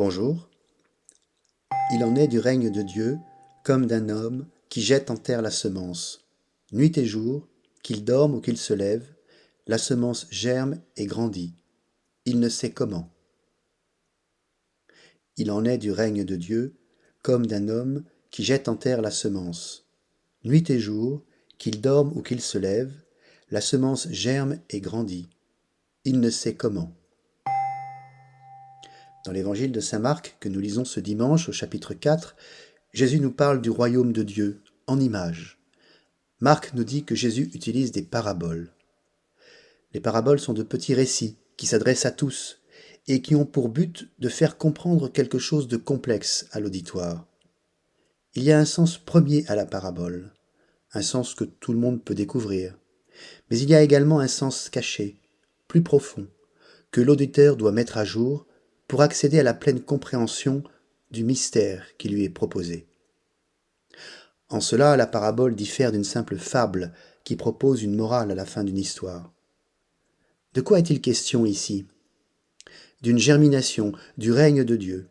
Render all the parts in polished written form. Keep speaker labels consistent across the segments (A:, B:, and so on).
A: Bonjour. Il en est du règne de Dieu, comme d'un homme qui jette en terre la semence. Nuit et jour, qu'il dorme ou qu'il se lève, la semence germe et grandit. Il ne sait comment. Il en est du règne de Dieu, comme d'un homme qui jette en terre la semence. Nuit et jour, qu'il dorme ou qu'il se lève, la semence germe et grandit. Il ne sait comment. Dans l'évangile de saint Marc que nous lisons ce dimanche au chapitre 4, Jésus nous parle du royaume de Dieu en images. Marc nous dit que Jésus utilise des paraboles. Les paraboles sont de petits récits qui s'adressent à tous et qui ont pour but de faire comprendre quelque chose de complexe à l'auditoire. Il y a un sens premier à la parabole, un sens que tout le monde peut découvrir. Mais il y a également un sens caché, plus profond, que l'auditeur doit mettre à jour pour accéder à la pleine compréhension du mystère qui lui est proposé. En cela, la parabole diffère d'une simple fable qui propose une morale à la fin d'une histoire. De quoi est-il question ici? D'une germination, du règne de Dieu.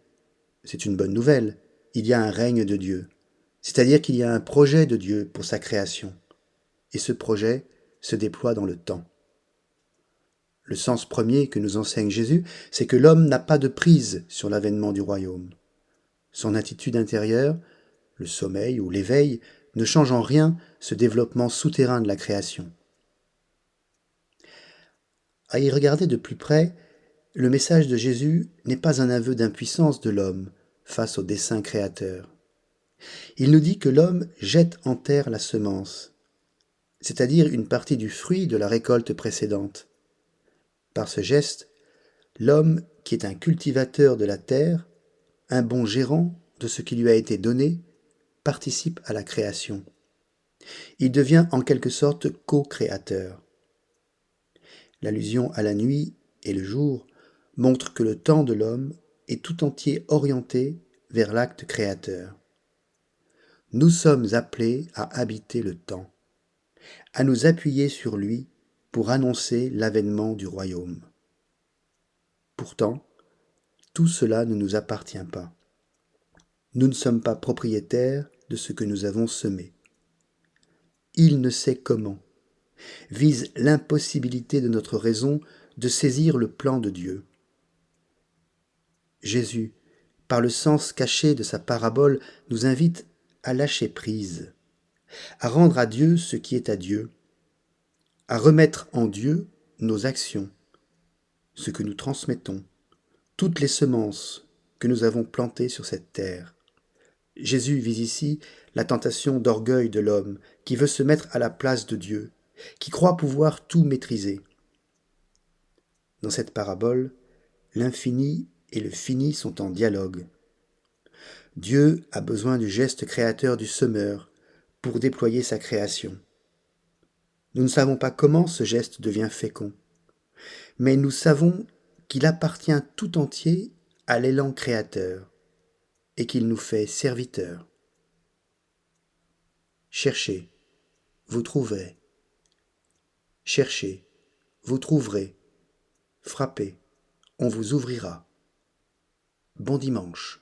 A: C'est une bonne nouvelle, il y a un règne de Dieu, c'est-à-dire qu'il y a un projet de Dieu pour sa création, et ce projet se déploie dans le temps. Le sens premier que nous enseigne Jésus, c'est que l'homme n'a pas de prise sur l'avènement du royaume. Son attitude intérieure, le sommeil ou l'éveil, ne change en rien ce développement souterrain de la création. À y regarder de plus près, le message de Jésus n'est pas un aveu d'impuissance de l'homme face au dessein créateur. Il nous dit que l'homme jette en terre la semence, c'est-à-dire une partie du fruit de la récolte précédente. Par ce geste, l'homme, qui est un cultivateur de la terre, un bon gérant de ce qui lui a été donné, participe à la création. Il devient en quelque sorte co-créateur. L'allusion à la nuit et le jour montre que le temps de l'homme est tout entier orienté vers l'acte créateur. Nous sommes appelés à habiter le temps, à nous appuyer sur lui pour annoncer l'avènement du royaume. Pourtant, tout cela ne nous appartient pas. Nous ne sommes pas propriétaires de ce que nous avons semé. Il ne sait comment vise l'impossibilité de notre raison de saisir le plan de Dieu. Jésus, par le sens caché de sa parabole, nous invite à lâcher prise, à rendre à Dieu ce qui est à Dieu, à remettre en Dieu nos actions, ce que nous transmettons, toutes les semences que nous avons plantées sur cette terre. Jésus vise ici la tentation d'orgueil de l'homme qui veut se mettre à la place de Dieu, qui croit pouvoir tout maîtriser. Dans cette parabole, l'infini et le fini sont en dialogue. Dieu a besoin du geste créateur du semeur pour déployer sa création. Nous ne savons pas comment ce geste devient fécond, mais nous savons qu'il appartient tout entier à l'élan créateur et qu'il nous fait serviteurs. Cherchez, vous trouverez. Cherchez, vous trouverez. Frappez, on vous ouvrira. Bon dimanche.